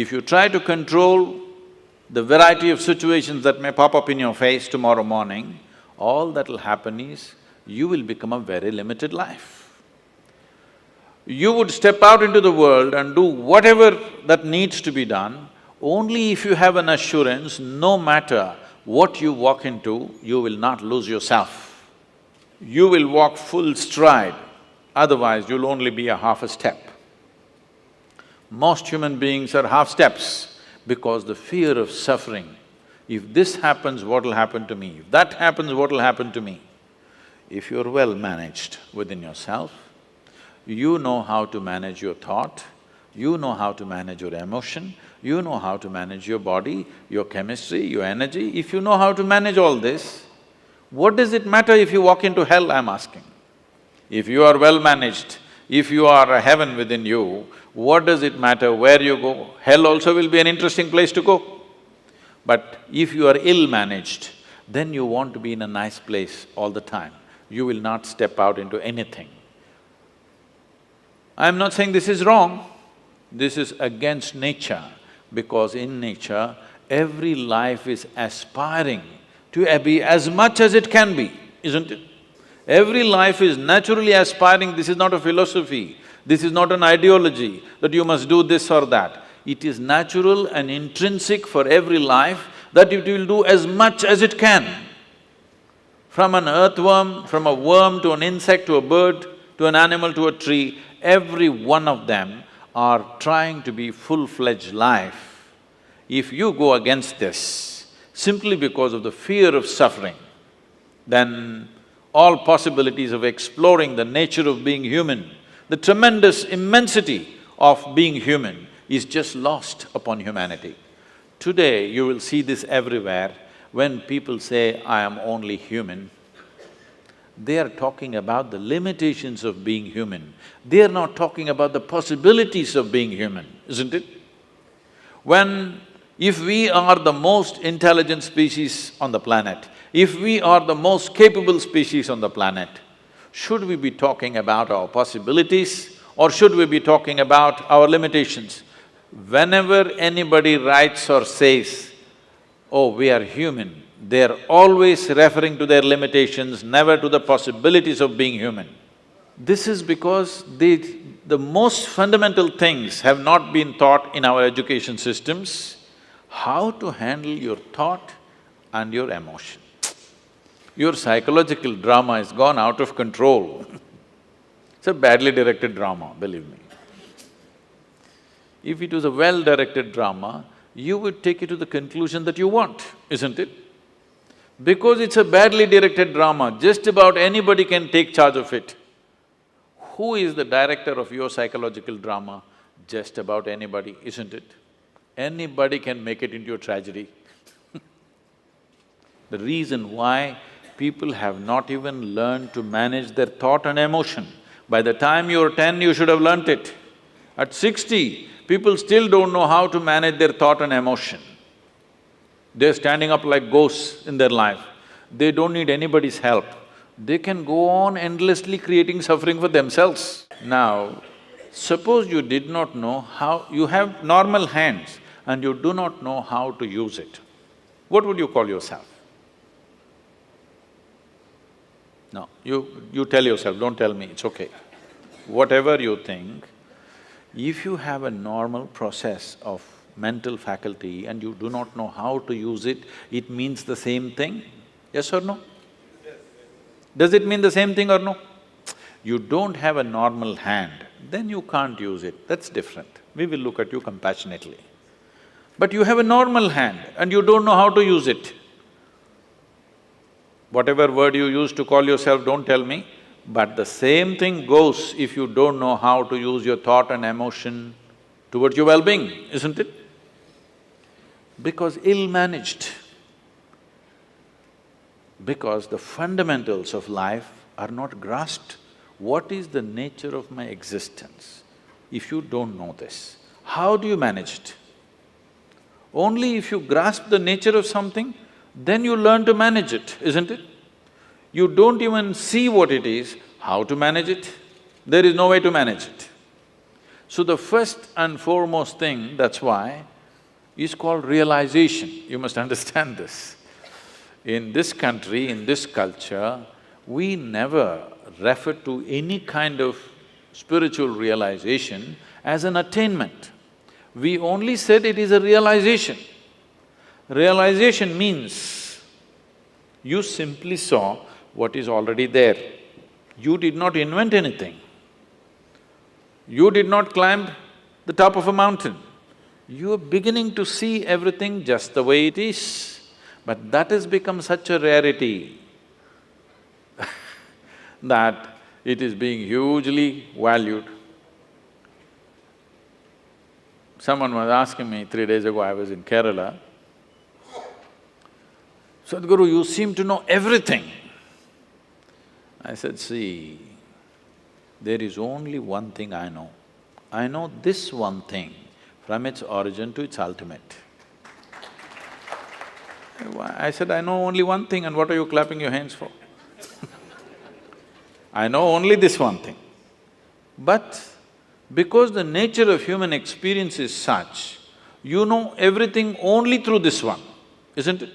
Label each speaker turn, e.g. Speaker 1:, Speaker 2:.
Speaker 1: If you try to control the variety of situations that may pop up in your face tomorrow morning, all that'll happen is you will become a very limited life. You would step out into the world and do whatever that needs to be done only if you have an assurance, no matter what you walk into, you will not lose yourself. You will walk full stride, otherwise you'll only be a half a step. Most human beings are half steps because the fear of suffering. If this happens, what'll happen to me? If that happens, what'll happen to me? If you're well managed within yourself, you know how to manage your thought, you know how to manage your emotion, you know how to manage your body, your chemistry, your energy. If you know how to manage all this, what does it matter if you walk into hell, I'm asking? If you are well managed, if you are a heaven within you, what does it matter where you go? Hell also will be an interesting place to go. But if you are ill-managed, then you want to be in a nice place all the time. You will not step out into anything. I'm not saying this is wrong, this is against nature, because in nature, every life is aspiring to be as much as it can be, isn't it? Every life is naturally aspiring, this is not a philosophy, this is not an ideology that you must do this or that. It is natural and intrinsic for every life that it will do as much as it can. From an earthworm, from a worm to an insect to a bird, to an animal to a tree, every one of them are trying to be full-fledged life. If you go against this simply because of the fear of suffering, then all possibilities of exploring the nature of being human, the tremendous immensity of being human is just lost upon humanity. Today, you will see this everywhere. When people say, I am only human, they are talking about the limitations of being human. They are not talking about the possibilities of being human, isn't it? If we are the most intelligent species on the planet, if we are the most capable species on the planet, should we be talking about our possibilities or should we be talking about our limitations? Whenever anybody writes or says, oh, we are human, they're always referring to their limitations, never to the possibilities of being human. This is because the most fundamental things have not been taught in our education systems, how to handle your thought and your emotion. Your psychological drama has gone out of control. It's a badly directed drama, believe me. If it was a well-directed drama, you would take it to the conclusion that you want, isn't it? Because it's a badly directed drama, just about anybody can take charge of it. Who is the director of your psychological drama? Just about anybody, isn't it? Anybody can make it into a tragedy. The reason why people have not even learned to manage their thought and emotion. By the time you're 10, you should have learnt it. At 60, people still don't know how to manage their thought and emotion. They're standing up like ghosts in their life. They don't need anybody's help. They can go on endlessly creating suffering for themselves. Now, suppose you did not know how… you have normal hands and you do not know how to use it. What would you call yourself? No, you tell yourself, don't tell me, it's okay. Whatever you think, if you have a normal process of mental faculty and you do not know how to use it, it means the same thing, yes or no? Does it mean the same thing or no? You don't have a normal hand, then you can't use it, that's different. We will look at you compassionately. But you have a normal hand and you don't know how to use it. Whatever word you use to call yourself, don't tell me, but the same thing goes if you don't know how to use your thought and emotion towards your well-being, isn't it? Because ill-managed. Because the fundamentals of life are not grasped. What is the nature of my existence? If you don't know this, how do you manage it? Only if you grasp the nature of something, then you learn to manage it, isn't it? You don't even see what it is, how to manage it? There is no way to manage it. So the first and foremost thing, that's why, is called realization. You must understand this. In this country, in this culture, we never refer to any kind of spiritual realization as an attainment. We only said it is a realization. Realization means you simply saw what is already there. You did not invent anything. You did not climb the top of a mountain. You are beginning to see everything just the way it is. But that has become such a rarity that it is being hugely valued. Someone was asking me 3 days ago, I was in Kerala, "Sadhguru, you seem to know everything." I said, "See, there is only one thing I know. I know this one thing from its origin to its ultimate." I said, "I know only one thing, and what are you clapping your hands for?" I know only this one thing. But because the nature of human experience is such, you know everything only through this one, isn't it?